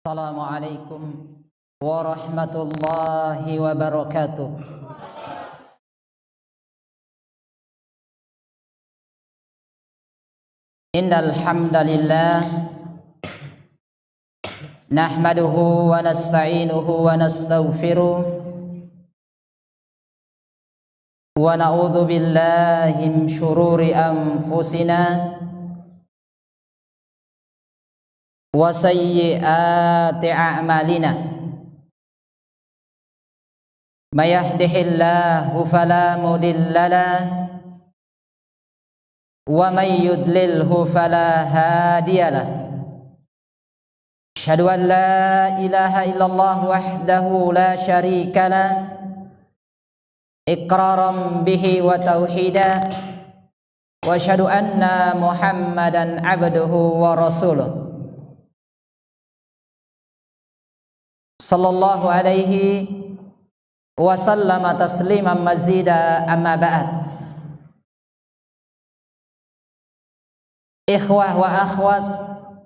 Assalamualaikum warahmatullahi wabarakatuh. Innal hamdalillah nahmaduhu wa nasta'inuhu wa nastaghfiruh wa na'udzu billahi min syururi anfusina wa sayyiati a'malina. May yahdihillahu fala mudilla lahu wa may yudlilhu fala hadiya lahu. Asyhadu an la ilaha illallah wahdahu la syarika lahu iqraran bihi wa tauhida wa asyhadu anna Muhammadan abduhu wa rasuluh. Sallallahu alaihi wa sallama tasliman mazida, amma ba'd. Ikhwah wa akhwat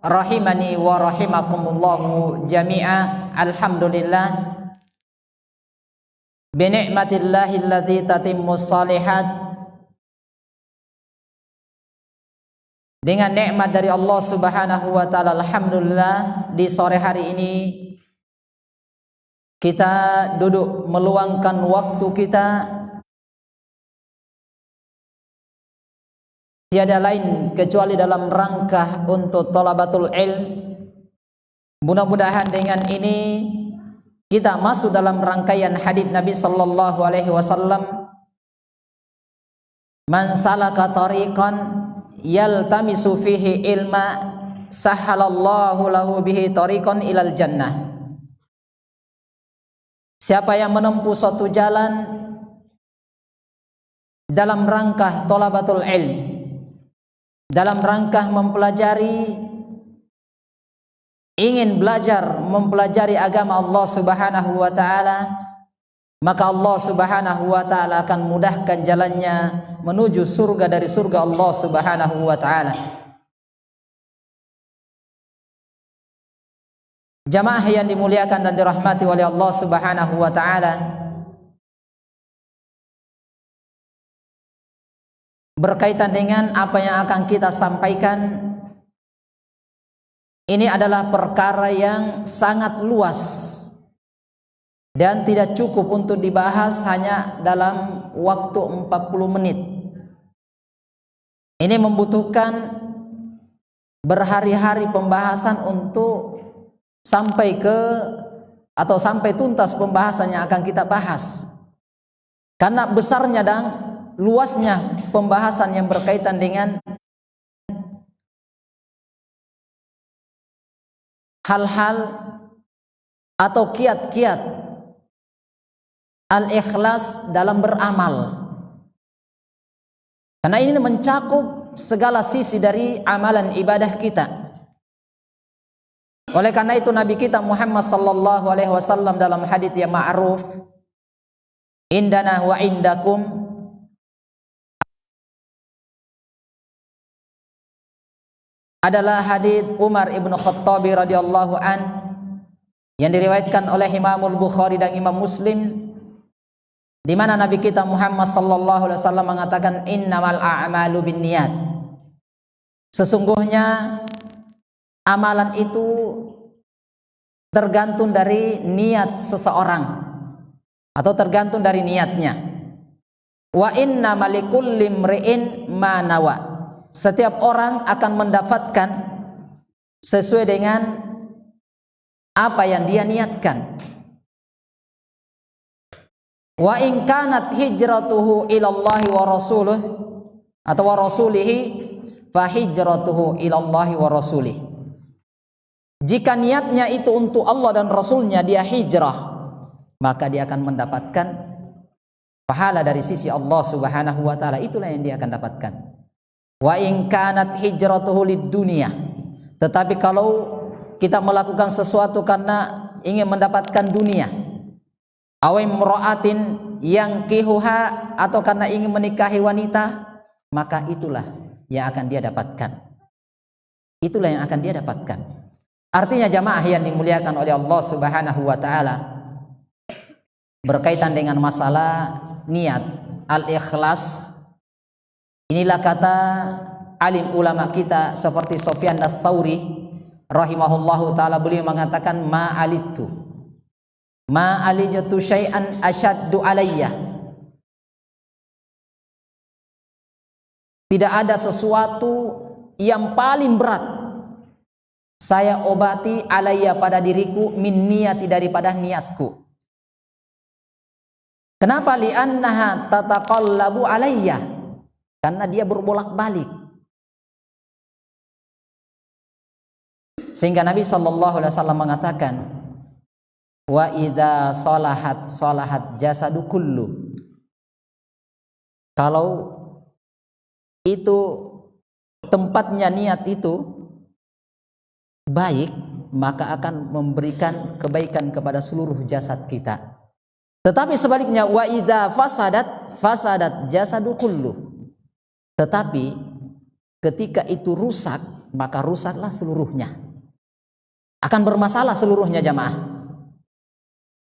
rahimani wa rahimakumullahu jami'a. Alhamdulillah bi ni'matillahi allati tatimmus shalihat. Dengan nikmat dari Allah Subhanahu wa taala, alhamdulillah di sore hari ini kita duduk meluangkan waktu kita tiada lain kecuali dalam rangka untuk thalabatul ilm. Mudah-mudahan dengan ini kita masuk dalam rangkaian hadits Nabi sallallahu alaihi wasallam, man salaka tariqan yaltamisu fihi ilma sahhalallahu lahu bihi tariqan ilal jannah. Siapa yang menempuh suatu jalan dalam rangka thalabatul ilm, dalam rangka mempelajari, ingin belajar mempelajari agama Allah Subhanahu wa taala, maka Allah Subhanahu wa taala akan mudahkan jalannya menuju surga dari surga Allah Subhanahu wa taala. Jamaah yang dimuliakan dan dirahmati oleh Allah Subhanahu wa taala, berkaitan dengan apa yang akan kita sampaikan, ini adalah perkara yang sangat luas dan tidak cukup untuk dibahas hanya dalam waktu 40 menit. Ini membutuhkan berhari-hari pembahasan untuk sampai tuntas pembahasan yang akan kita bahas. Karena besarnya dan luasnya pembahasan yang berkaitan dengan hal-hal atau kiat-kiat al-ikhlas dalam beramal. Karena ini mencakup segala sisi dari amalan ibadah kita. Oleh karena itu Nabi kita Muhammad sallallahu alaihi wasallam dalam hadits yang ma'ruf, indana wa indakum, adalah hadits Umar ibn Khattab radhiyallahu an yang diriwayatkan oleh Imamul Bukhari dan Imam Muslim, di mana Nabi kita Muhammad sallallahu alaihi wasallam mengatakan innamal a'malu binniyat. Sesungguhnya amalan itu tergantung dari niat seseorang atau tergantung dari niatnya. Wa inna malikulli imri'in ma nawa. Setiap orang akan mendapatkan sesuai dengan apa yang dia niatkan. Wa in kanat hijratuhu ilallahi wa rasuluh atau wa rasulihi fa hijratuhu ilallahi wa rasulih. Jika niatnya itu untuk Allah dan Rasulnya, dia hijrah, maka dia akan mendapatkan pahala dari sisi Allah Subhanahu wa taala. Itulah yang dia akan dapatkan. Wa in kanat hijratuhu lid dunya. Tetapi kalau kita melakukan sesuatu karena ingin mendapatkan dunia, aw imra'atin yang kihuha, atau karena ingin menikahi wanita, maka itulah yang akan dia dapatkan. Itulah yang akan dia dapatkan. Artinya jamaah yang dimuliakan oleh Allah Subhanahu wa taala, berkaitan dengan masalah niat, al-ikhlas, inilah kata alim ulama kita seperti Sufyan ats-Tsauri rahimahullahu taala, beliau mengatakan ma alijatu syai'an asyaddu alayya, tidak ada sesuatu yang paling berat saya obati alayya pada diriku min niyati, daripada niatku. Kenapa? Li'annaha tataqallabu alayya, karena dia berbolak-balik. Sehingga Nabi sallallahu alaihi wasallam mengatakan, wa idza salahat jasadu kullu. Kalau itu tempatnya niat itu baik, maka akan memberikan kebaikan kepada seluruh jasad kita. Tetapi sebaliknya, wa idza fasadat jasadu kullu. Tetapi ketika itu rusak, maka rusaklah seluruhnya. Akan bermasalah seluruhnya jamaah.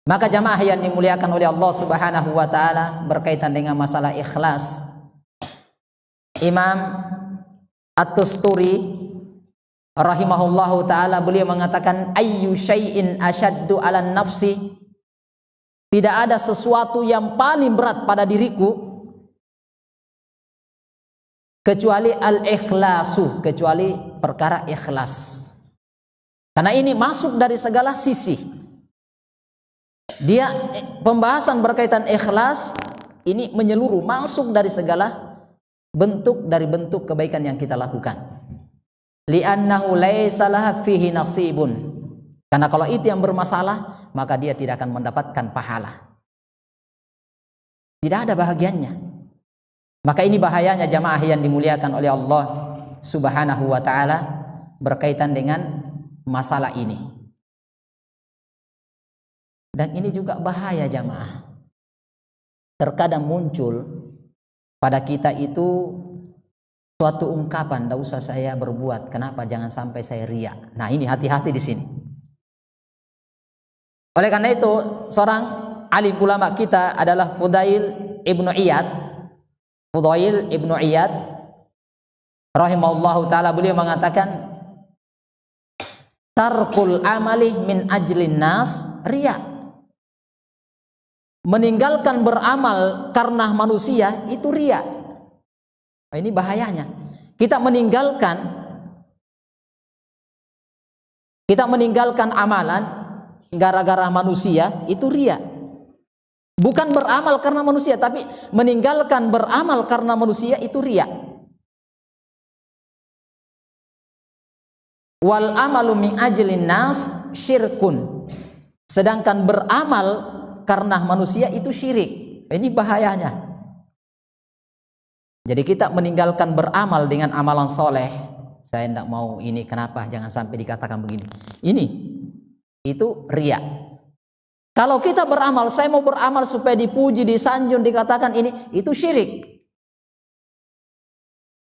Maka jamaah yang dimuliakan oleh Allah Subhanahu wa taala, berkaitan dengan masalah ikhlas, Imam At-Tusturi rahimahullahu taala beliau mengatakan, ayyu syai'in asyaddu 'alan nafsi, tidak ada sesuatu yang paling berat pada diriku kecuali al-ikhlasu, kecuali perkara ikhlas. Karena ini masuk dari segala sisi. Dia pembahasan berkaitan ikhlas ini menyeluruh, masuk dari segala bentuk, dari bentuk kebaikan yang kita lakukan. Li'annahu laisa laha fihi nasibun, karena kalau itu yang bermasalah, maka dia tidak akan mendapatkan pahala, tidak ada bahagiannya. Maka ini bahayanya jamaah yang dimuliakan oleh Allah Subhanahu wa taala berkaitan dengan masalah ini. Dan ini juga bahaya jamaah, terkadang muncul pada kita itu suatu ungkapan, tidak usah saya berbuat, kenapa jangan sampai saya riya. Nah ini hati-hati di sini. Oleh karena itu, seorang alim ulama kita adalah Fudail ibnu Iyad rahimahullahu taala, beliau mengatakan, tarkul amali min ajlin nas riya, meninggalkan beramal karena manusia itu riya. Nah, ini bahayanya. Kita meninggalkan amalan gara-gara manusia itu riya. Bukan beramal karena manusia, tapi meninggalkan beramal karena manusia itu riya. Wal amalu min ajlin nas syirkun, sedangkan beramal karena manusia itu syirik. Ini bahayanya. Jadi kita meninggalkan beramal dengan amalan soleh. Saya tidak mau ini, kenapa jangan sampai dikatakan begini. Itu riya. Kalau kita beramal, saya mau beramal supaya dipuji, disanjung, dikatakan ini, itu syirik.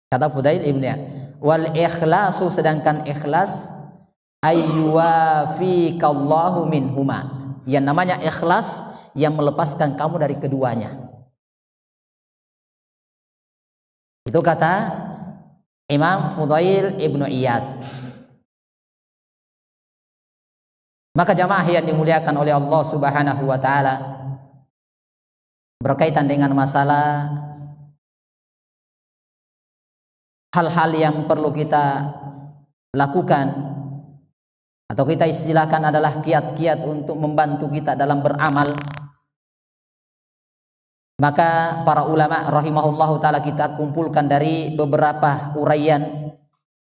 Kata Fudail ibn Iyad, wal ikhlasu, sedangkan ikhlas, ayyuwafikallahu minhuma, yang namanya ikhlas yang melepaskan kamu dari keduanya. Itu kata Imam Fudail ibnu Iyad. Maka jamaah yang dimuliakan oleh Allah Subhanahu wa taala, berkaitan dengan masalah hal-hal yang perlu kita lakukan atau kita istilahkan adalah kiat-kiat untuk membantu kita dalam beramal. Maka para ulama rahimahullahu taala kita kumpulkan dari beberapa uraian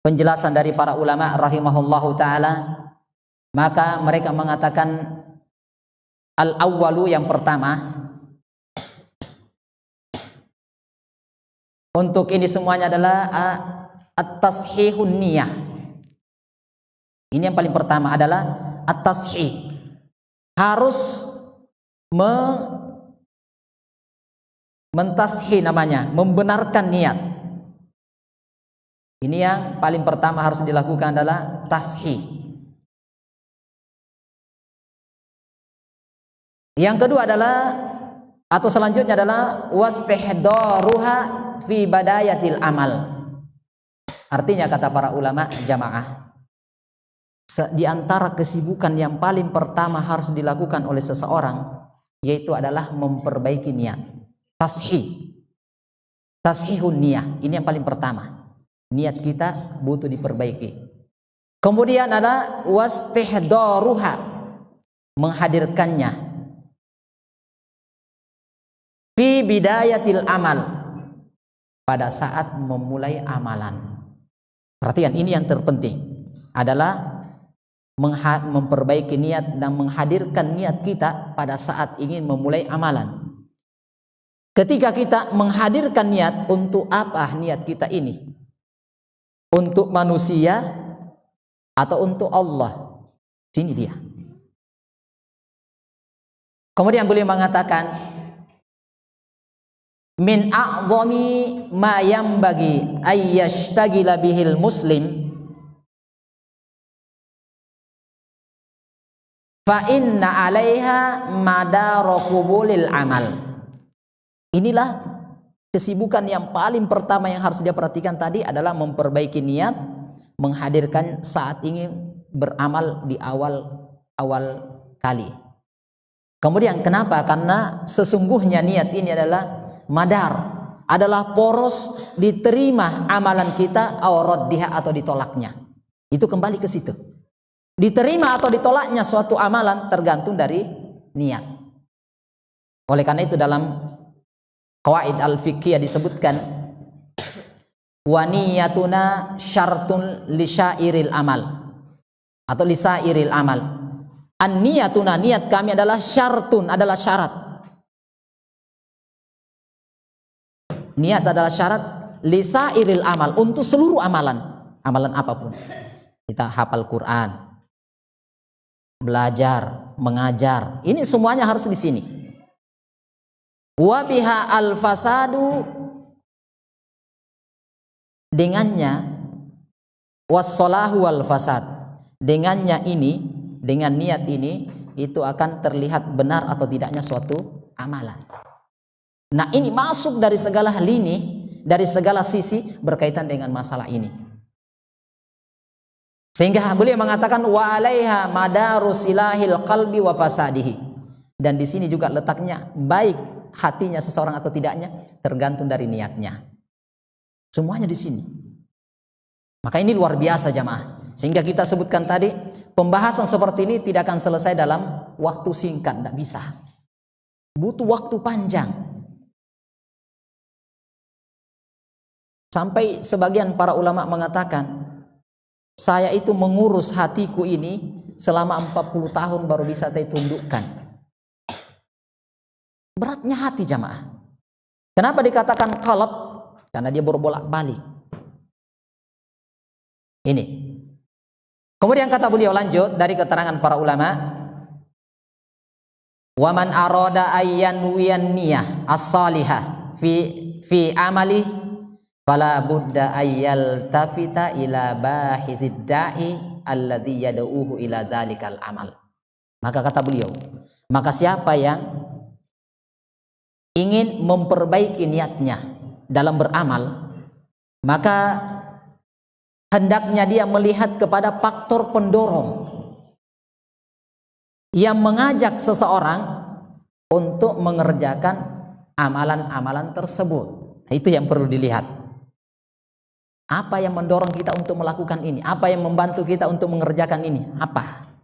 penjelasan dari para ulama rahimahullahu taala. Maka mereka mengatakan al-awwalu, yang pertama, untuk ini semuanya adalah at-tashihun niyah. Ini yang paling pertama adalah at-tashih, harus mentashih, namanya membenarkan niat. Ini yang paling pertama harus dilakukan adalah tashih. Yang kedua adalah atau selanjutnya adalah wastihdaruha fi badayatil amal. Artinya kata para ulama jamaah, di antara kesibukan yang paling pertama harus dilakukan oleh seseorang yaitu adalah memperbaiki niat. Tashihun niyah, ini yang paling pertama. Niat kita butuh diperbaiki. Kemudian ada wastihdaruha, menghadirkannya fi bidayatil amal, pada saat memulai amalan. Perhatikan, ini yang terpenting adalah memperbaiki niat dan menghadirkan niat kita pada saat ingin memulai amalan. Ketika kita menghadirkan niat, untuk apa niat kita ini? Untuk manusia atau untuk Allah? Sini dia. Kemudian beliau mengatakan, min a'zami ma yanbaghi ay yashtagila bihil muslim fa inna 'alaiha madara qubulil amal. Inilah kesibukan yang paling pertama yang harus dia perhatikan tadi adalah memperbaiki niat, menghadirkan saat ingin beramal di awal kali. Kemudian kenapa? Karena sesungguhnya niat ini adalah madar, adalah poros diterima amalan kita raddiha atau ditolaknya. Itu kembali ke situ. Diterima atau ditolaknya suatu amalan tergantung dari niat. Oleh karena itu dalam qawaid al-fiqhiyah disebutkan, wa niyatuna syartun li syairil amal atau li sairil amal. An-niyatuna, niat kami adalah syartun, adalah syarat. Niat adalah syarat li sairil amal, untuk seluruh amalan, amalan apapun. Kita hafal Quran, belajar, mengajar, ini semuanya harus di sini. Wa biha al-fasadu, dengannya wassalahu wal fasad, dengannya ini, dengan niat ini, itu akan terlihat benar atau tidaknya suatu amalan. Nah, ini masuk dari segala lini, dari segala sisi berkaitan dengan masalah ini. Sehingga beliau mengatakan wa 'alaiha madarus ilahil qalbi wa fasadihi. Dan di sini juga letaknya, baik hatinya seseorang atau tidaknya tergantung dari niatnya. Semuanya di sini. Maka ini luar biasa jamaah. Sehingga kita sebutkan tadi, pembahasan seperti ini tidak akan selesai dalam waktu singkat, tidak bisa. Butuh waktu panjang. Sampai sebagian para ulama mengatakan, saya itu mengurus hatiku ini selama 40 tahun baru bisa saya tundukkan. Beratnya hati jamaah. Kenapa dikatakan qalb? Karena dia berbolak-balik. Ini. Kemudian kata beliau lanjut dari keterangan para ulama, wa man arada ayyan wiyan niyah as-salihah fi amali fala budda ayyal tafita ila bahithid da'i alladhi yad'uhu ila dzalikal amal. Maka kata beliau, maka siapa yang ingin memperbaiki niatnya dalam beramal, maka hendaknya dia melihat kepada faktor pendorong yang mengajak seseorang untuk mengerjakan amalan-amalan tersebut. Itu yang perlu dilihat. Apa yang mendorong kita untuk melakukan ini? Apa yang membantu kita untuk mengerjakan ini? Apa?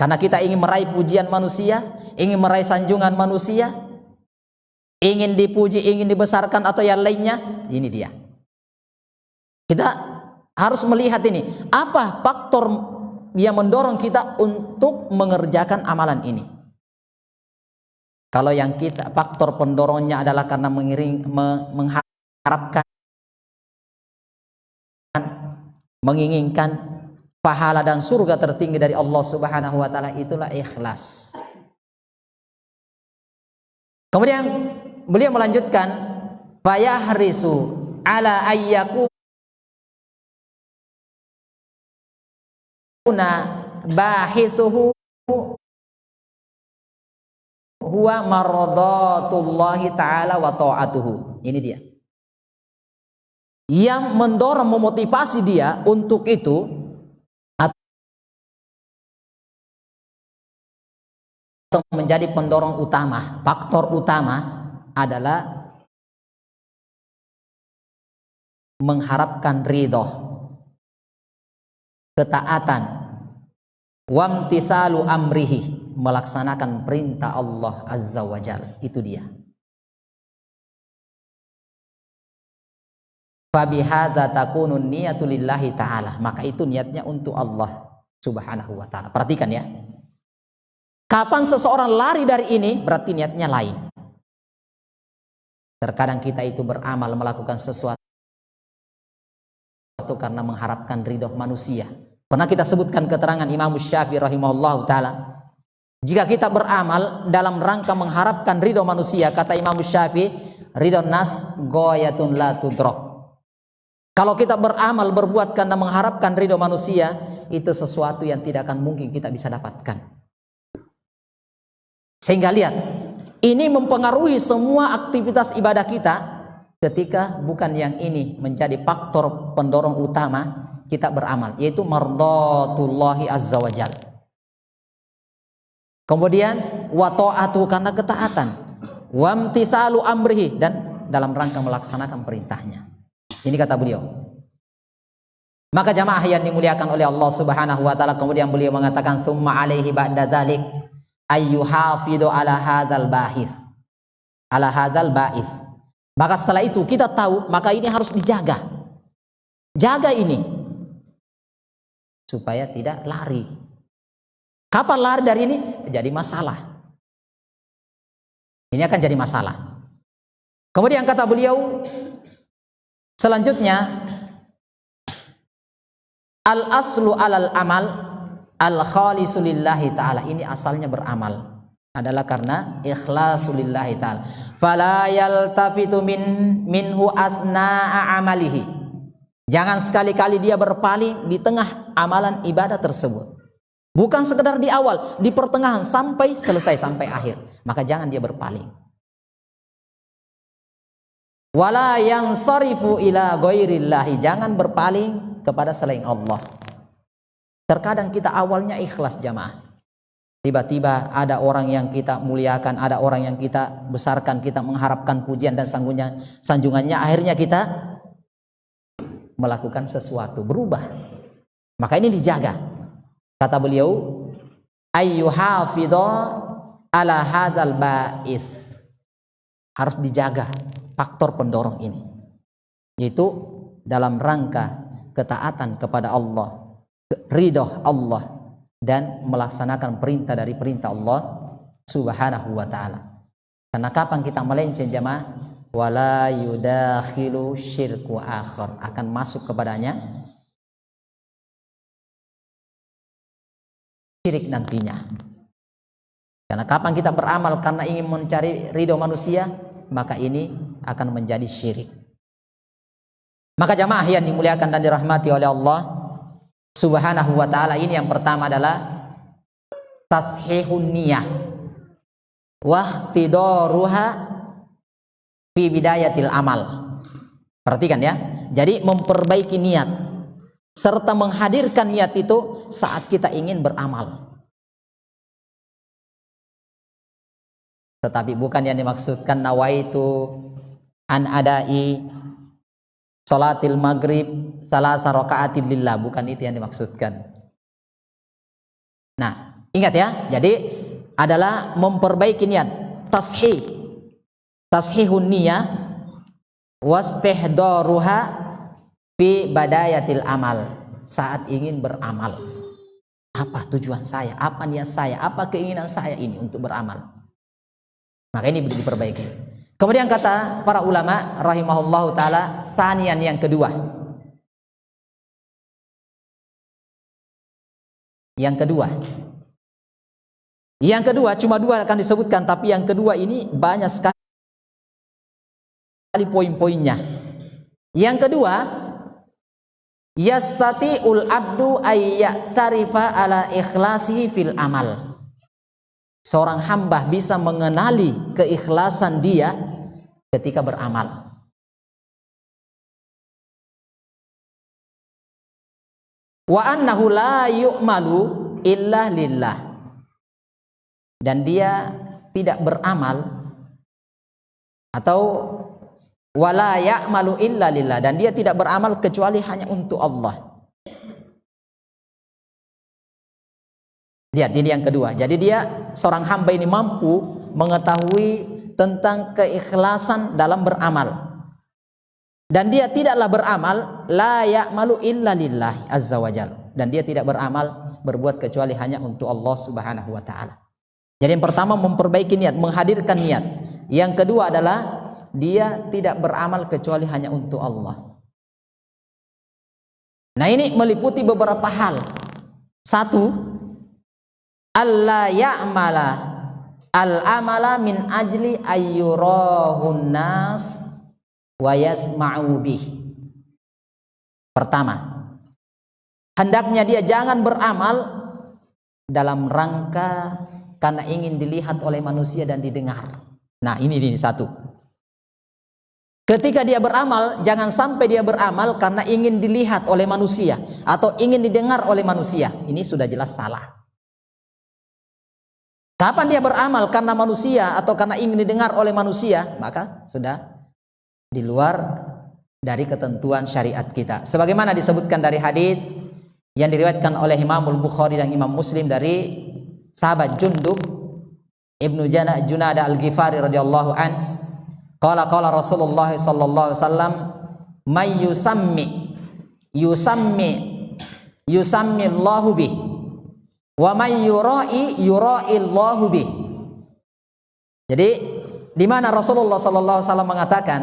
Karena kita ingin meraih pujian manusia, ingin meraih sanjungan manusia, ingin dipuji, ingin dibesarkan atau yang lainnya, ini dia. Kita harus melihat ini, apa faktor yang mendorong kita untuk mengerjakan amalan ini. Kalau yang kita, faktor pendorongnya adalah karena mengharapkan, menginginkan pahala dan surga tertinggi dari Allah Subhanahu wa taala, itulah ikhlas. Kemudian beliau melanjutkan, fayahrisu ala ayyakuna bahisuhu huwa mardatullahi ta'ala wa ta'atuhu. Ini dia. Yang mendorong, memotivasi dia untuk itu atau menjadi pendorong utama, faktor utama adalah mengharapkan ridho, ketaatan, wamtisalu amrihi, melaksanakan perintah Allah Azza wa Jalla. Itu dia. Fabihadza takunu niyatu lillahi ta'ala, maka itu niatnya untuk Allah Subhanahu wa ta'ala. Perhatikan ya. Kapan seseorang lari dari ini, berarti niatnya lain. Terkadang kita itu beramal, melakukan sesuatu karena mengharapkan ridho manusia. Pernah kita sebutkan keterangan Imam Syafi'i rahimahullah ta'ala, jika kita beramal dalam rangka mengharapkan ridho manusia, kata Imam Syafi'i, ridho nas goyatun la tudrok. Kalau kita beramal, berbuat karena mengharapkan ridho manusia, itu sesuatu yang tidak akan mungkin kita bisa dapatkan. Sehingga lihat, ini mempengaruhi semua aktivitas ibadah kita ketika bukan yang ini menjadi faktor pendorong utama kita beramal, yaitu mardatullahi azza wa jalla. Kemudian wa ta'atu, karena ketaatan, wamtisalu amrihi, dan dalam rangka melaksanakan perintahnya. Ini kata beliau. Maka jamaah yang dimuliakan oleh Allah Subhanahu wa taala, kemudian beliau mengatakan summa alaihi ba'da dzalik ayyuhafidu ala hadzal bahis. Ala hadzal ba'is. Maka setelah itu kita tahu, maka ini harus dijaga. Jaga ini supaya tidak lari. Kapan lari dari ini? Jadi masalah. Ini akan jadi masalah. Kemudian kata beliau selanjutnya, al aslu alal amal al khalisu lillahi ta'ala. Ini asalnya beramal adalah karena ikhlasu lillahi ta'ala. Fala yaltafitu minhu asna'a amalihi. Jangan sekali-kali dia berpaling di tengah amalan ibadah tersebut. Bukan sekedar di awal, di pertengahan sampai selesai, sampai akhir. Maka jangan dia berpaling. Wala yansarifu ila ghairillahi, jangan berpaling kepada selain Allah. Terkadang kita awalnya ikhlas jamaah, tiba-tiba ada orang yang kita muliakan, ada orang yang kita besarkan, kita mengharapkan pujian dan sanjungannya, akhirnya kita melakukan sesuatu, berubah. Maka ini dijaga. Kata beliau, ayyuhafidha ala hadzal ba'is, harus dijaga faktor pendorong ini, yaitu dalam rangka ketaatan kepada Allah, ridho Allah, dan melaksanakan perintah dari perintah Allah Subhanahu wa ta'ala. Karena kapan kita melenceng jamaah, wala yudakhilu syirku akhar, akan masuk kepadanya syirik nantinya. Karena kapan kita beramal karena ingin mencari ridho manusia, maka ini akan menjadi syirik. Maka jamaah yang dimuliakan dan dirahmati oleh Allah Subhanahu wa ta'ala, ini yang pertama adalah tashihun niyah wahtidaruha fi bidayatil amal. Perhatikan ya. Jadi memperbaiki niat serta menghadirkan niat itu saat kita ingin beramal. Tetapi bukan yang dimaksudkan nawaitu an adai salatil maghrib salasa rakaatin lillah, bukan itu yang dimaksudkan. Nah, ingat ya. Jadi adalah memperbaiki niat, tashihun niyah wastihdaruha fi badayatil amal, saat ingin beramal. Apa tujuan saya? Apa niat saya? Apa keinginan saya ini untuk beramal? Maka ini diperbaiki. Kemudian kata para ulama rahimahullahu ta'ala, sanian yang kedua. Yang kedua cuma dua akan disebutkan, tapi yang kedua ini banyak sekali poin-poinnya. Yang kedua, yastati'ul abdu ay ya'tarifa ala ikhlasihi fil amal. seorang hamba bisa mengenali keikhlasan dia ketika beramal. Wa annahu la yu'malu illa lillah. Dan dia tidak beramal atau wala ya'malu illa lillah, dan dia tidak beramal kecuali hanya untuk Allah. Lihat, ini yang kedua. Jadi dia, seorang hamba ini mampu mengetahui tentang keikhlasan dalam beramal. Dan dia tidaklah beramal la ya'malu illa lillah azza wajal. Dan dia tidak beramal berbuat kecuali hanya untuk Allah Subhanahu wa taala. Jadi yang pertama memperbaiki niat, menghadirkan niat. Yang kedua adalah dia tidak beramal kecuali hanya untuk Allah. Nah, ini meliputi beberapa hal. Satu, alla ya'mala al-amala min ajli ayyurahun nas wa yasma'u bih. Pertama, hendaknya dia jangan beramal dalam rangka karena ingin dilihat oleh manusia dan didengar. Nah, ini satu. Ketika dia beramal, jangan sampai dia beramal karena ingin dilihat oleh manusia atau ingin didengar oleh manusia. Ini sudah jelas salah. Kapan dia beramal karena manusia atau karena ingin didengar oleh manusia, maka sudah di luar dari ketentuan syariat kita. Sebagaimana disebutkan dari hadis yang diriwayatkan oleh Imam Al-Bukhari dan Imam Muslim dari sahabat Jundub Ibnu Junada Al-Ghifari radhiyallahu an, qala Rasulullah sallallahu alaihi wasallam, may yusammi Allahu bih wa may yura'i Allahu bih. Jadi di mana Rasulullah sallallahu alaihi wasallam mengatakan,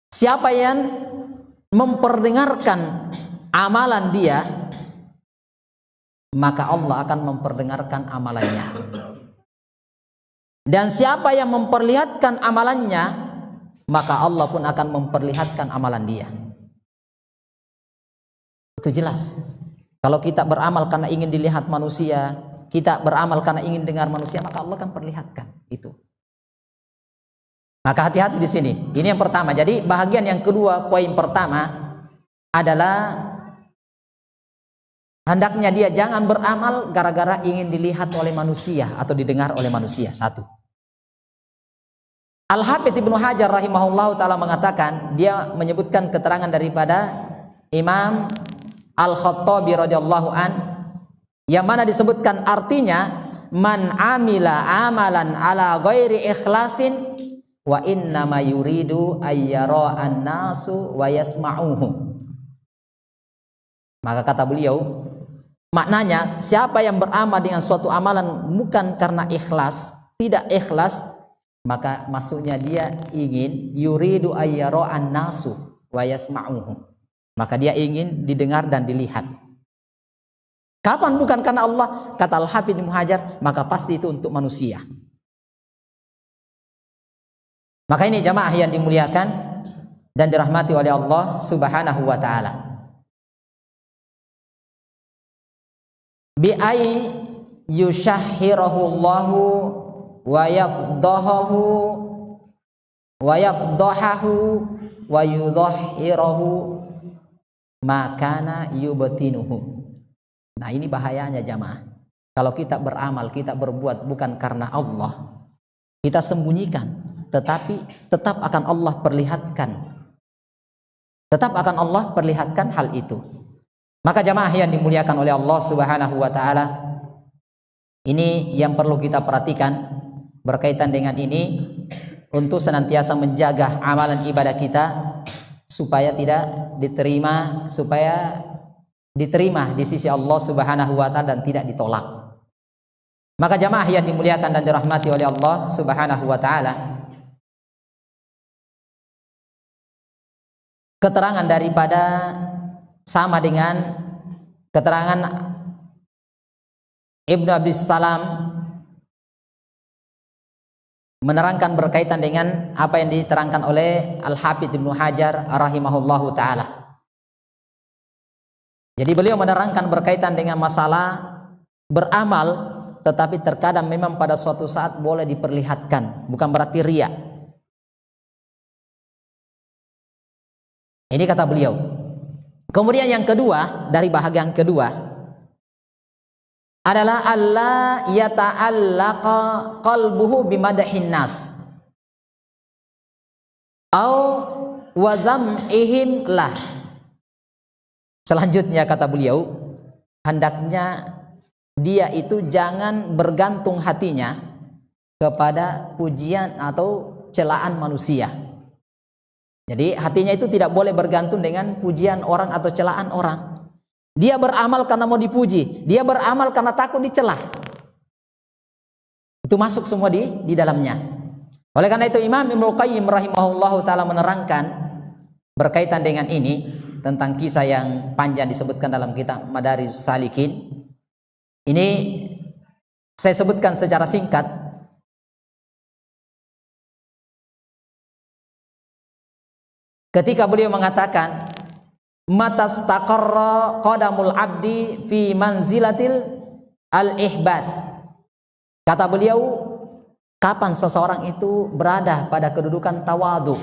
siapa yang memperdengarkan amalan dia, maka Allah akan memperdengarkan amalannya. Dan siapa yang memperlihatkan amalannya, maka Allah pun akan memperlihatkan amalan dia. Itu jelas. Kalau kita beramal karena ingin dilihat manusia, kita beramal karena ingin dengar manusia, maka Allah akan perlihatkan itu. Maka hati-hati di sini. Ini yang pertama. Jadi bahagian yang kedua, poin pertama adalah hendaknya dia jangan beramal gara-gara ingin dilihat oleh manusia atau didengar oleh manusia. Satu. Al-Hafidz Ibnu Hajar rahimahullahu taala mengatakan, dia menyebutkan keterangan daripada Imam Al-Khattabi radhiyallahu an, yang mana disebutkan artinya, man amila amalan ala ghairi ikhlasin wa innama yuridu ayyara an-nasu wa yasma'uhu. Maka kata beliau, maknanya siapa yang beramal dengan suatu amalan bukan karena ikhlas, tidak ikhlas, maka maksudnya dia ingin yuridu ayyara an-nasu wa yasma'uhu. Maka dia ingin didengar dan dilihat. Kapan bukan karena Allah? Kata Al-Hafidz Ibnu Hajar, maka pasti itu untuk manusia. Maka ini jamaah yang dimuliakan dan dirahmati oleh Allah Subhanahu wa taala. Bi ay yushahhirahu Allahu wa yafdahahu wa yafdahahu wa yudhahhirahu makana yubtinuhu. Nah, ini bahayanya jamaah. Kalau kita beramal, kita berbuat bukan karena Allah, kita sembunyikan, tetapi tetap akan Allah perlihatkan. Tetap akan Allah perlihatkan hal itu. Maka jamaah yang dimuliakan oleh Allah Subhanahu wa taala, ini yang perlu kita perhatikan berkaitan dengan ini, untuk senantiasa menjaga amalan ibadah kita supaya diterima di sisi Allah Subhanahu wa taala dan tidak ditolak. Maka jamaah yang dimuliakan dan dirahmati oleh Allah Subhanahu wa taala, keterangan daripada sama dengan keterangan Ibnu Abdus Salam menerangkan berkaitan dengan apa yang diterangkan oleh Al-Hafidz Ibnu Hajar rahimahullahu taala. Jadi beliau menerangkan berkaitan dengan masalah beramal, tetapi terkadang memang pada suatu saat boleh diperlihatkan, bukan berarti riya. Ini kata beliau. Kemudian yang kedua, dari bahagian kedua adalah alla yata'allaqa qalbuhu bimadahin nas au wa dham'ihim lah. Selanjutnya kata beliau, hendaknya dia itu jangan bergantung hatinya kepada pujian atau celaan manusia. Jadi hatinya itu tidak boleh bergantung dengan pujian orang atau celaan orang. Dia beramal karena mau dipuji, dia beramal karena takut dicelah. Itu masuk semua di dalamnya. Oleh karena itu Imam Ibnu Qayyim rahimahullahu taala menerangkan berkaitan dengan ini tentang kisah yang panjang disebutkan dalam kitab Madarijus Salikin. Ini saya sebutkan secara singkat. Ketika beliau mengatakan matastaqarra qadamul abdi fi manzilatil al-ihbad. Kata beliau, kapan seseorang itu berada pada kedudukan tawadu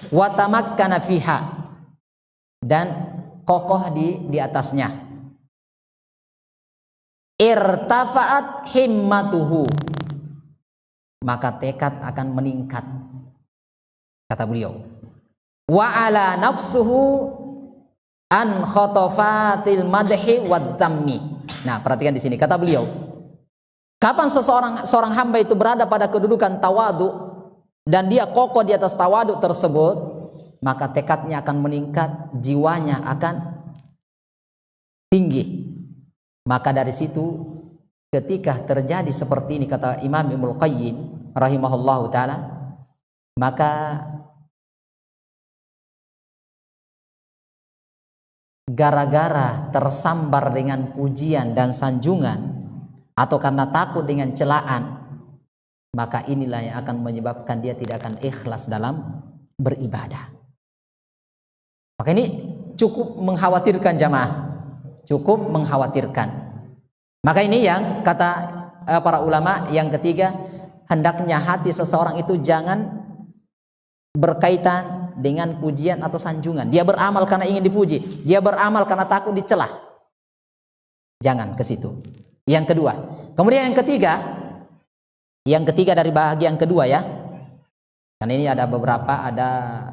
wa tamakkana fiha, dan kokoh di atasnya, irtafa'at himmatuhu, maka tekad akan meningkat. Kata beliau, wa ala nafsuhu an khotofatil madhi wad dhammi. Nah, perhatikan di sini kata beliau, kapan seorang hamba itu berada pada kedudukan tawadu dan dia kokoh di atas tawadu tersebut, maka tekadnya akan meningkat, jiwanya akan tinggi. Maka dari situ ketika terjadi seperti ini, kata Imam Ibnu Qayyim rahimahullahu taala, maka gara-gara tersambar dengan pujian dan sanjungan atau karena takut dengan celaan, maka inilah yang akan menyebabkan dia tidak akan ikhlas dalam beribadah. Maka ini cukup mengkhawatirkan jamaah, cukup mengkhawatirkan. Maka ini yang kata para ulama yang ketiga, hendaknya hati seseorang itu jangan berkaitan dengan pujian atau sanjungan. Dia beramal karena ingin dipuji, dia beramal karena takut dicelah. Jangan ke situ. Yang kedua. Kemudian yang ketiga dari bahagian kedua ya. Karena ini ada beberapa, ada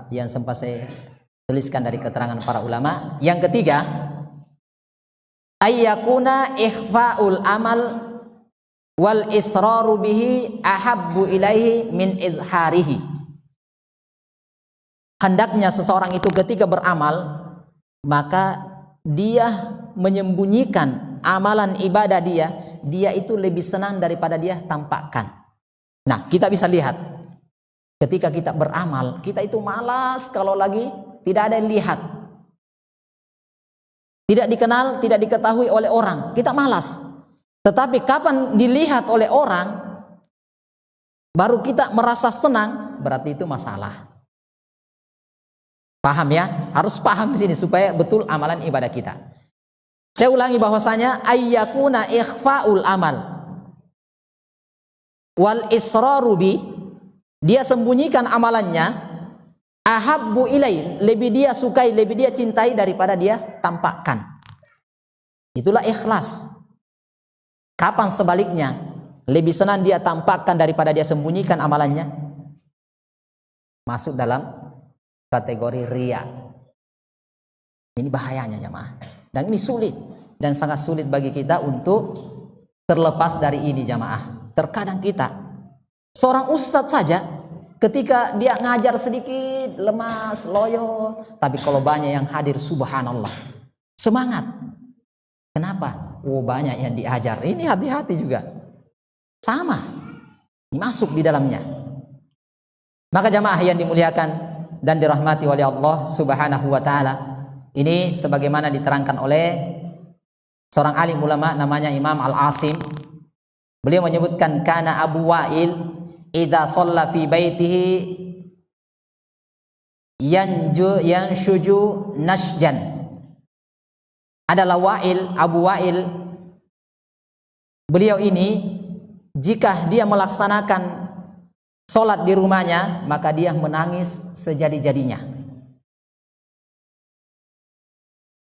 yang sempat saya tuliskan dari keterangan para ulama. Yang ketiga, ayyakuna ikhfa'ul amal wal israru bihi ahabbu ilaihi min izharihi. Hendaknya seseorang itu ketika beramal, maka dia menyembunyikan amalan ibadah dia itu lebih senang daripada dia tampakkan. Nah, kita bisa lihat ketika kita beramal, kita itu malas kalau lagi tidak ada yang lihat, tidak dikenal, tidak diketahui oleh orang, kita malas. Tetapi kapan dilihat oleh orang, baru kita merasa senang, berarti itu masalah. Paham ya? Harus paham di sini supaya betul amalan ibadah kita. Saya ulangi bahwasanya ayyakuna ikhfa'ul amal wal israru bi, dia sembunyikan amalannya, ahabbu ilai, lebih dia sukai, lebih dia cintai daripada dia tampakkan. Itulah ikhlas. Kapan sebaliknya, lebih senang dia tampakkan daripada dia sembunyikan amalannya, masuk dalam kategori riya. Ini bahayanya jamaah. Dan ini sulit dan sangat sulit bagi kita untuk terlepas dari ini jamaah. Terkadang kita, seorang ustadz saja ketika dia ngajar sedikit lemas, loyo, tapi kalau banyak yang hadir subhanallah, semangat. Kenapa? Oh, banyak yang diajar. Ini hati-hati juga. Sama. Masuk di dalamnya. Maka jamaah yang dimuliakan dan dirahmati oleh Allah Subhanahu wa taala, ini sebagaimana diterangkan oleh seorang alim ulama namanya Imam Al-Asim. Beliau menyebutkan kana Abu Wa'il idza shalla fi baitihi yanshuju nashjan. adalah Wa'il, Abu Wa'il. Beliau ini jika dia melaksanakan sholat di rumahnya, maka dia menangis sejadi-jadinya.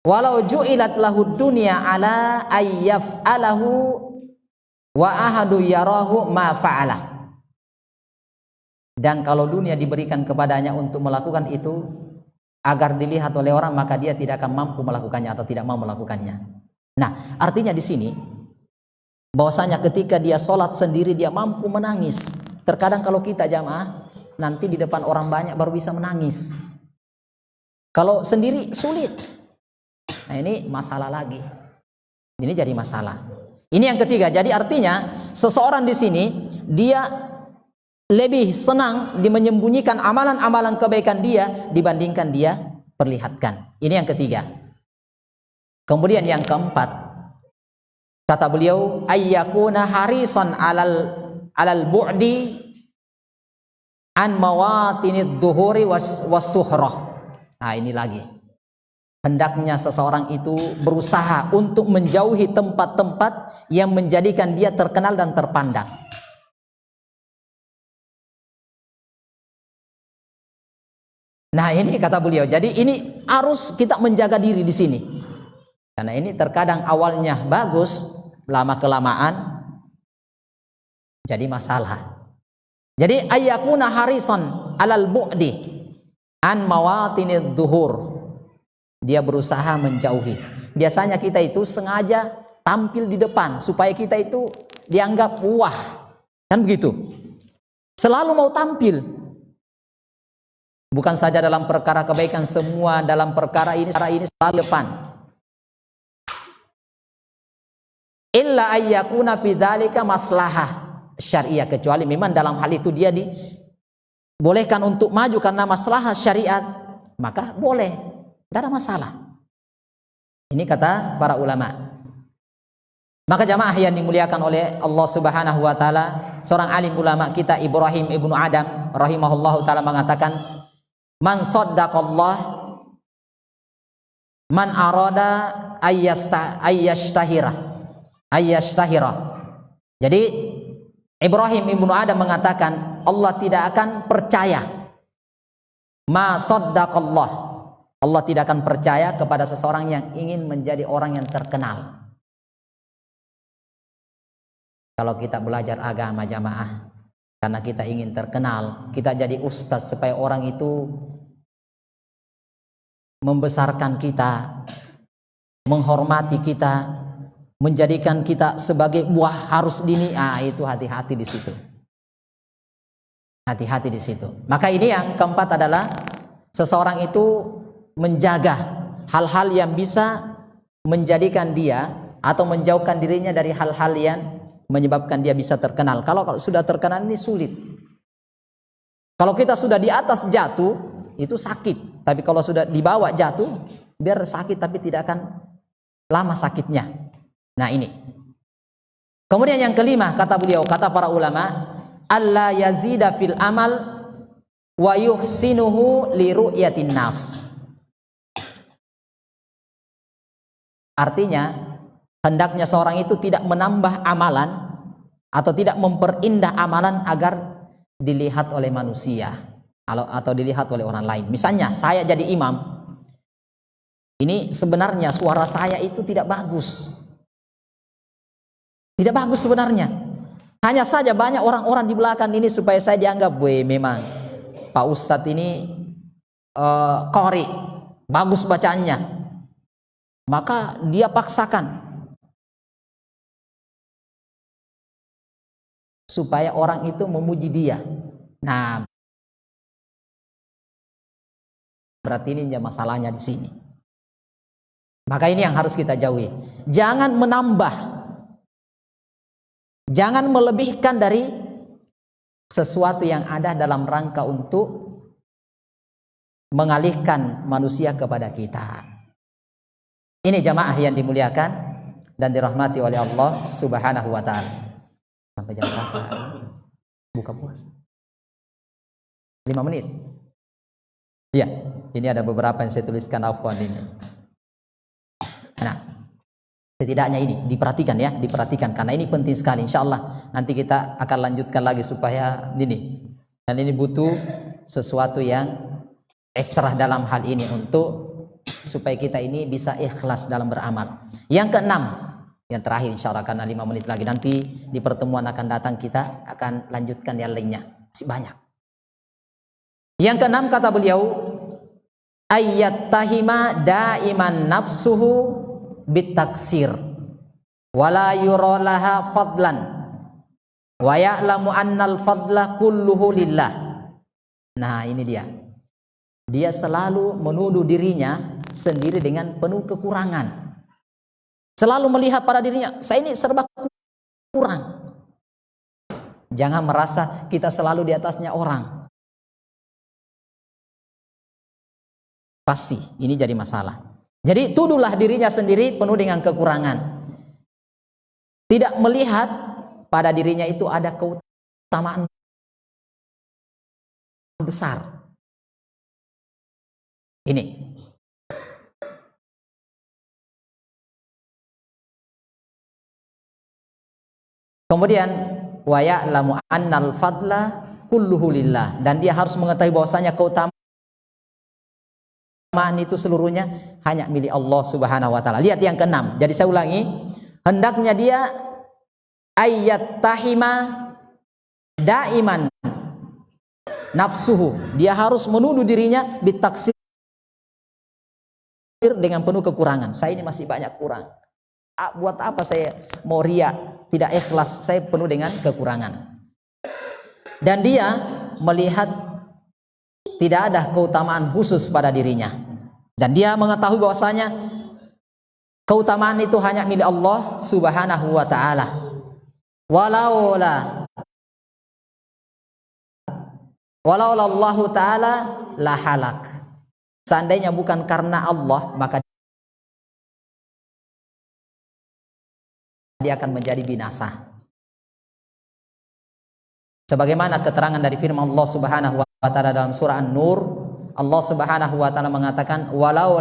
Walau ju'ilat lahu dunya ala ayyaf'alahu wa ahadu yarahu ma fa'alah. Dan kalau dunia diberikan kepadanya untuk melakukan itu agar dilihat oleh orang, maka dia tidak akan mampu melakukannya atau tidak mau melakukannya. Nah, artinya di sini bahwasanya ketika dia sholat sendiri dia mampu menangis. Terkadang kalau kita jamaah nanti di depan orang banyak baru bisa menangis. Kalau sendiri sulit. Nah, ini masalah lagi. Ini jadi masalah. Ini yang ketiga. Jadi artinya seseorang di sini dia lebih senang menyembunyikan amalan-amalan kebaikan dia dibandingkan dia perlihatkan. Ini yang ketiga. Kemudian yang keempat, kata beliau, ayyakuna harisan alal bu'di an mawatinid duhuri was-suhrah. Nah, ini lagi. Hendaknya seseorang itu berusaha untuk menjauhi tempat-tempat yang menjadikan dia terkenal dan terpandang. Nah, ini kata beliau. Jadi ini harus kita menjaga diri di sini. Karena ini terkadang awalnya bagus, lama kelamaan jadi masalah. Jadi ayyakuna harisan alal bu'di an mawatinid duhur. Dia berusaha menjauhi. Biasanya kita itu sengaja tampil di depan supaya kita itu dianggap wah. Kan begitu? Selalu mau tampil. Bukan saja dalam perkara kebaikan, semua dalam perkara ini selalu depan. Illa ayyakuna bidzalika maslahah syariah, kecuali memang dalam hal itu dia dibolehkan untuk maju karena maslahah syariat, maka boleh, tidak ada masalah. Ini kata para ulama. Maka jamaah yang dimuliakan oleh Allah Subhanahu wa taala, seorang alim ulama kita Ibrahim Ibnu Adam rahimahullahu taala mengatakan, man saddaqallah man arada ayyashtahira. Jadi Ibrahim Ibnu Adam mengatakan Allah tidak akan percaya, ma saddaqallah, Allah tidak akan percaya kepada seseorang yang ingin menjadi orang yang terkenal. Kalau kita belajar agama jamaah karena kita ingin terkenal, kita jadi ustadz supaya orang itu membesarkan kita, menghormati kita, menjadikan kita sebagai buah harus dini. Itu hati-hati di situ. Hati-hati di situ. Maka ini yang keempat adalah seseorang itu menjaga hal-hal yang bisa menjadikan dia atau menjauhkan dirinya dari hal-hal yang menyebabkan dia bisa terkenal. Kalau sudah terkenal ini sulit. Kalau kita sudah di atas jatuh itu sakit, tapi kalau sudah di bawah jatuh biar sakit tapi tidak akan lama sakitnya. Nah, ini. Kemudian yang kelima kata beliau, kata para ulama, alla yazida fil amal wa yuhsinuhu li ru'yatin nas. Artinya hendaknya seorang itu tidak menambah amalan atau tidak memperindah amalan agar dilihat oleh manusia atau dilihat oleh orang lain. Misalnya saya jadi imam, ini sebenarnya suara saya itu tidak bagus. Tidak bagus sebenarnya. Hanya saja banyak orang-orang di belakang ini supaya saya dianggap, weh memang Pak Ustadz ini qori, bagus bacaannya. Maka dia paksakan supaya orang itu memuji dia. Nah, berarti ini masalahnya di sini. Maka ini yang harus kita jauhi. Jangan menambah, jangan melebihkan dari sesuatu yang ada dalam rangka untuk mengalihkan manusia kepada kita. Ini jamaah yang dimuliakan dan dirahmati oleh Allah Subhanahu wa taala. Sampai jam berapa? Buka puasa 5 menit. Iya, ini ada beberapa yang saya tuliskan afwan ini. Nah, Setidaknya ini diperhatikan ya, diperhatikan karena ini penting sekali. Insya Allah nanti kita akan lanjutkan lagi supaya ini, dan ini butuh sesuatu yang ekstra dalam hal ini untuk supaya kita ini bisa ikhlas dalam beramal. Yang keenam, yang terakhir insya Allah karena 5 menit lagi, nanti di pertemuan akan datang kita akan lanjutkan yang lainnya, masih banyak. Yang keenam kata beliau, ayyattahima daiman nafsuhu bitaksir wala yura laha fadlan wa ya'lamu annal fadla kulluhu lillah. Nah ini dia selalu menuduh dirinya sendiri dengan penuh kekurangan, selalu melihat pada dirinya, saya ini serba kurang. Jangan merasa kita selalu di atasnya orang, pasti ini jadi masalah. Jadi tuduhlah dirinya sendiri penuh dengan kekurangan, tidak melihat pada dirinya itu ada keutamaan besar. Ini kemudian wa ya'lamu annal fadla kulluhu lillah, dan dia harus mengetahui bahwasanya keutamaan itu seluruhnya hanya milik Allah Subhanahu wa taala. Lihat yang keenam. Jadi saya ulangi, hendaknya dia ayyattahima daiman nafsuhu, dia harus menuduh dirinya bitaksir, dengan penuh kekurangan. Saya ini masih banyak kurang. Buat apa saya mau riya, tidak ikhlas, saya penuh dengan kekurangan. Dan dia melihat tidak ada keutamaan khusus pada dirinya, dan dia mengetahui bahwasanya keutamaan itu hanya milik Allah Subhanahu wa taala. Walaula Allah taala la halak. Seandainya bukan karena Allah, maka dia akan menjadi binasa. Sebagaimana keterangan dari firman Allah Subhanahu wa taala dalam surah An-Nur, Allah Subhanahu wa taala mengatakan walau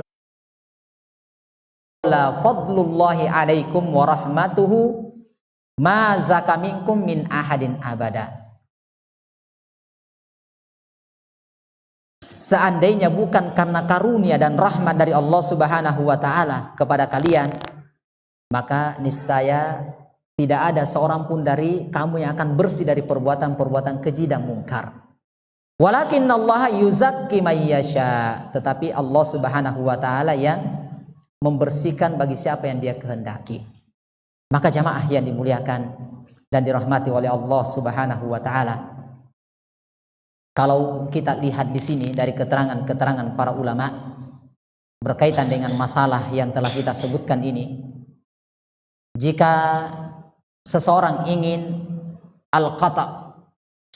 la fadlullahi alaikum wa rahmatuhu ma zaka minkum min ahadin abada. Seandainya bukan karena karunia dan rahmat dari Allah Subhanahu wa taala kepada kalian, maka niscaya tidak ada seorang pun dari kamu yang akan bersih dari perbuatan-perbuatan keji dan mungkar. Walakinnallaha yuzakki may yasha, tetapi Allah Subhanahu wa taala yang membersihkan bagi siapa yang dia kehendaki. Maka jamaah yang dimuliakan dan dirahmati oleh Allah Subhanahu wa taala, kalau kita lihat di sini dari keterangan-keterangan para ulama berkaitan dengan masalah yang telah kita sebutkan ini, jika seseorang ingin al-qata',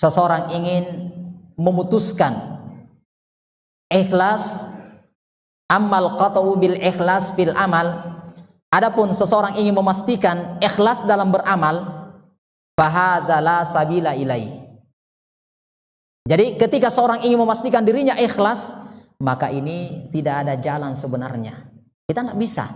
seseorang ingin memutuskan ikhlas, amal qata'u bil ikhlas fil amal, adapun seseorang ingin memastikan ikhlas dalam beramal, fahadza la sabila ilaihi. Jadi ketika seorang ingin memastikan dirinya ikhlas, maka ini tidak ada jalan sebenarnya. Kita tidak bisa.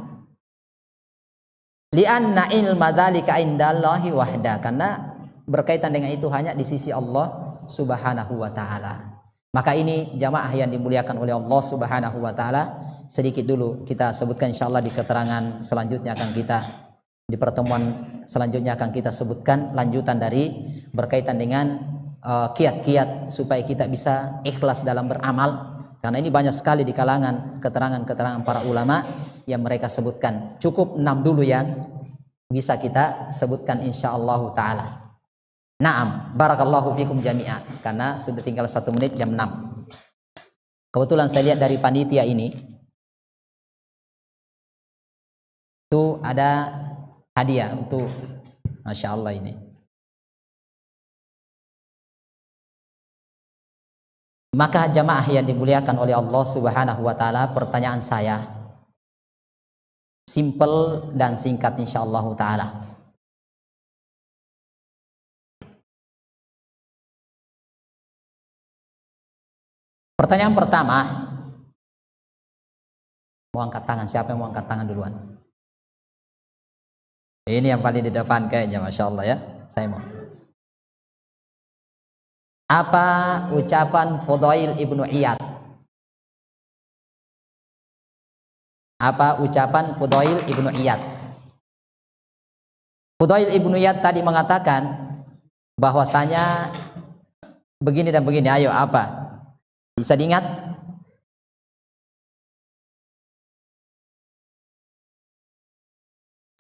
Li'anna ilma dzalika indallahi wahda, karena berkaitan dengan itu hanya di sisi Allah Subhanahu wa taala. Maka ini jamaah yang dimuliakan oleh Allah Subhanahu wa taala, sedikit dulu kita sebutkan, insyaallah di keterangan selanjutnya akan kita, di pertemuan selanjutnya akan kita sebutkan lanjutan dari berkaitan dengan kiat-kiat supaya kita bisa ikhlas dalam beramal, karena ini banyak sekali di kalangan keterangan-keterangan para ulama yang mereka sebutkan. Cukup 6 dulu yang bisa kita sebutkan insyaallah taala. Naam, barakallahu fikum jami'a, karena sudah tinggal 1 menit jam 6. Kebetulan saya lihat dari panitia ini itu ada hadiah untuk, masya Allah ini. Maka jamaah yang dimuliakan oleh Allah Subhanahu wa taala, pertanyaan saya simple dan singkat insyaallah taala. Pertanyaan pertama, mau angkat tangan, siapa yang mau angkat tangan duluan? Ini yang paling di depan kayaknya, Masya Allah ya. Saya mau. Apa ucapan Fudail ibnu Iyad? Apa ucapan Fudail ibnu Iyad? Fudail ibnu Iyad tadi mengatakan bahwasanya begini dan begini. Ayo, apa? Bisa diingat?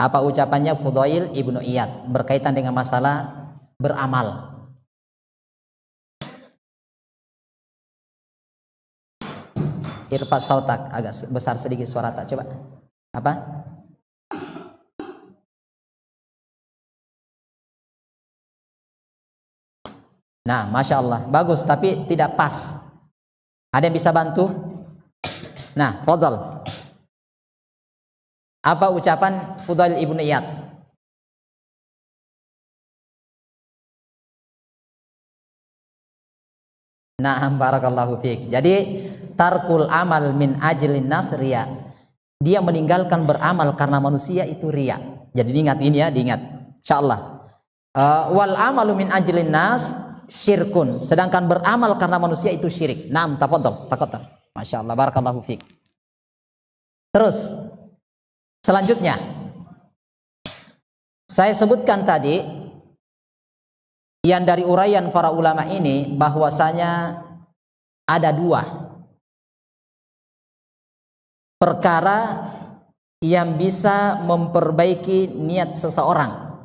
Apa ucapannya Fudail ibnu Iyad berkaitan dengan masalah beramal? Irfas sautak, agak besar sedikit suara tak, coba. Apa? Nah, Masya Allah, bagus, tapi tidak pas. Ada yang bisa bantu? Nah, fadhal. Apa ucapan Fudail ibnu Iyad? Nah, barakallahu fiik. Jadi tarkul amal min ajlin nas riya. Dia meninggalkan beramal karena manusia itu riya. Jadi diingat ini ya, diingat. Insyaallah. Wal amalu min ajlin nas syirkun. Sedangkan beramal karena manusia itu syirik. Naam, tafadhal, taqaddam. Masyaallah, barakallahu fiik. Terus selanjutnya saya sebutkan tadi yang dari uraian para ulama ini bahwasanya ada dua perkara yang bisa memperbaiki niat seseorang.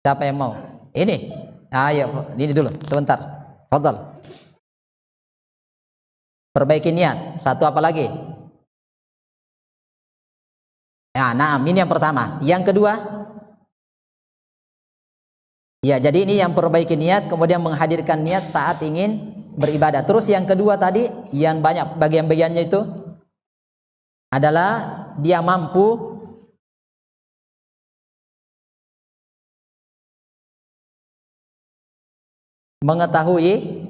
Siapa yang mau? Ini. Ayo, ini dulu sebentar. Fadhal. Perbaiki niat. Satu apa lagi? Ya, nah, ini yang pertama. Yang kedua? Ya, jadi ini yang perbaiki niat, kemudian menghadirkan niat saat ingin beribadah. Terus yang kedua tadi, yang banyak bagian-bagiannya itu adalah dia mampu mengetahui.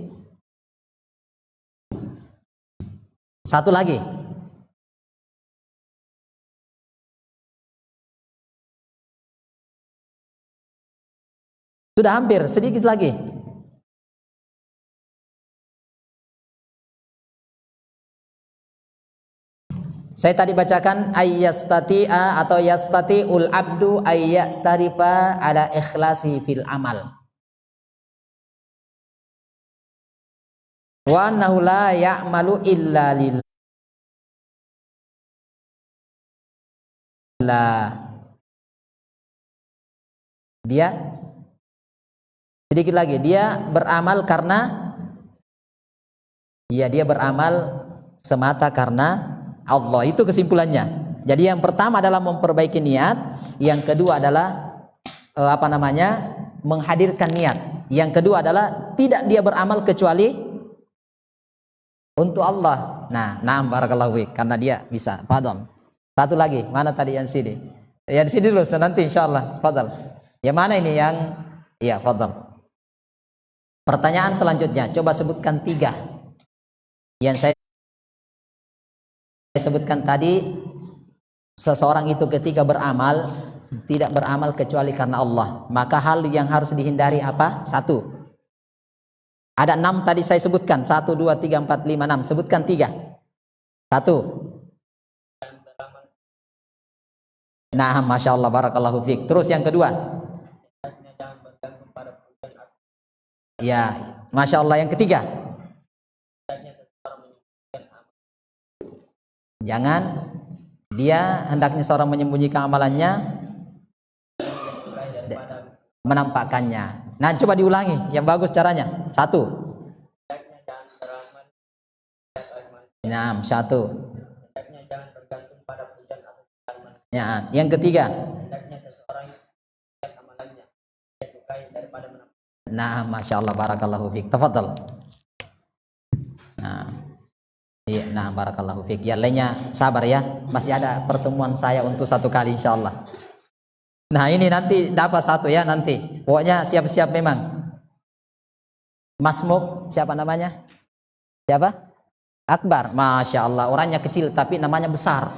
Satu lagi. Sudah hampir, sedikit lagi. Saya tadi bacakan ayyastati'a atau yastati'ul abdu ayyatarifa ala ikhlasi fil amal. Wa annahu la ya'malu illa lillah. Dia sedikit lagi, dia beramal karena dia beramal semata karena Allah. Itu kesimpulannya. Jadi yang pertama adalah memperbaiki niat, yang kedua adalah menghadirkan niat. Yang kedua adalah tidak dia beramal kecuali untuk Allah. Nah, barakallahu fiik, karena dia bisa. Fadhal. Satu lagi, mana tadi yang sini? Ya di sini dulu, nanti insyaallah. Fadhal. Yang mana ini yang fadhal. Pertanyaan selanjutnya, coba sebutkan 3 yang saya sebutkan tadi. Seseorang itu ketika beramal tidak beramal kecuali karena Allah, maka hal yang harus dihindari apa? 1. Ada 6 tadi saya sebutkan, 1, 2, 3, 4, 5, 6. Sebutkan 3. 1. Nah, Masya Allah, barakallahu fiik. Terus yang kedua? Ya, Masya Allah. Yang ketiga? Jangan dia hendaknya seorang menyembunyikan amalannya, menampakkannya. Nah, coba diulangi yang bagus caranya. 1. Nah, 1. Ya, yang ketiga? Nah, Masya Allah, barakallahu fiik. Tafadhal. Nah, barakallahu fiik. Ya, lainnya sabar ya. Masih ada pertemuan saya untuk 1 kali insyaallah. Nah, ini nanti dapat 1 ya nanti. Pokoknya siap-siap memang. Masmuk, siapa namanya? Siapa? Akbar. Masya Allah, orangnya kecil tapi namanya besar.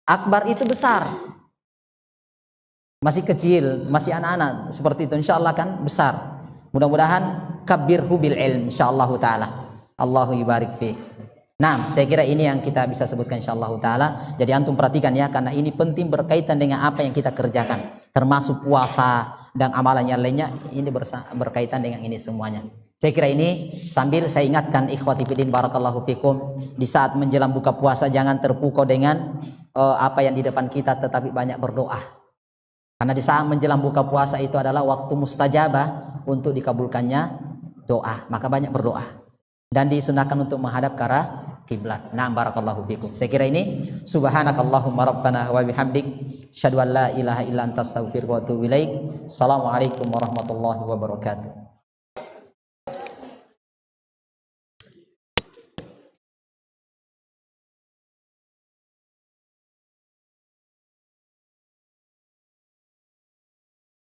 Akbar itu besar. masih kecil, masih anak-anak seperti itu, insya Allah kan besar. Mudah-mudahan kabirhu bil ilm, insya Allah taala. Allahu yubarik fi. Nah, saya kira ini yang kita bisa sebutkan insyaallah taala. Jadi antum perhatikan ya, karena ini penting berkaitan dengan apa yang kita kerjakan, termasuk puasa dan amalan yang lainnya, ini berkaitan dengan ini semuanya. Saya kira ini sambil saya ingatkan ikhwati fillah barakallahu fikum, di saat menjelang buka puasa jangan terpukau dengan apa yang di depan kita, tetapi banyak berdoa. Karena di saat menjelang buka puasa itu adalah waktu mustajabah untuk dikabulkannya doa, maka banyak berdoa. Dan disunahkan untuk menghadap ke arah kiblat. Nah, barakallahu fikum. Saya kira ini subhanakallahumma rabbana wa bihamdik asyhadu an la ilaha illa anta astaghfiruka wa atubu ilaik. Assalamualaikum warahmatullahi wabarakatuh.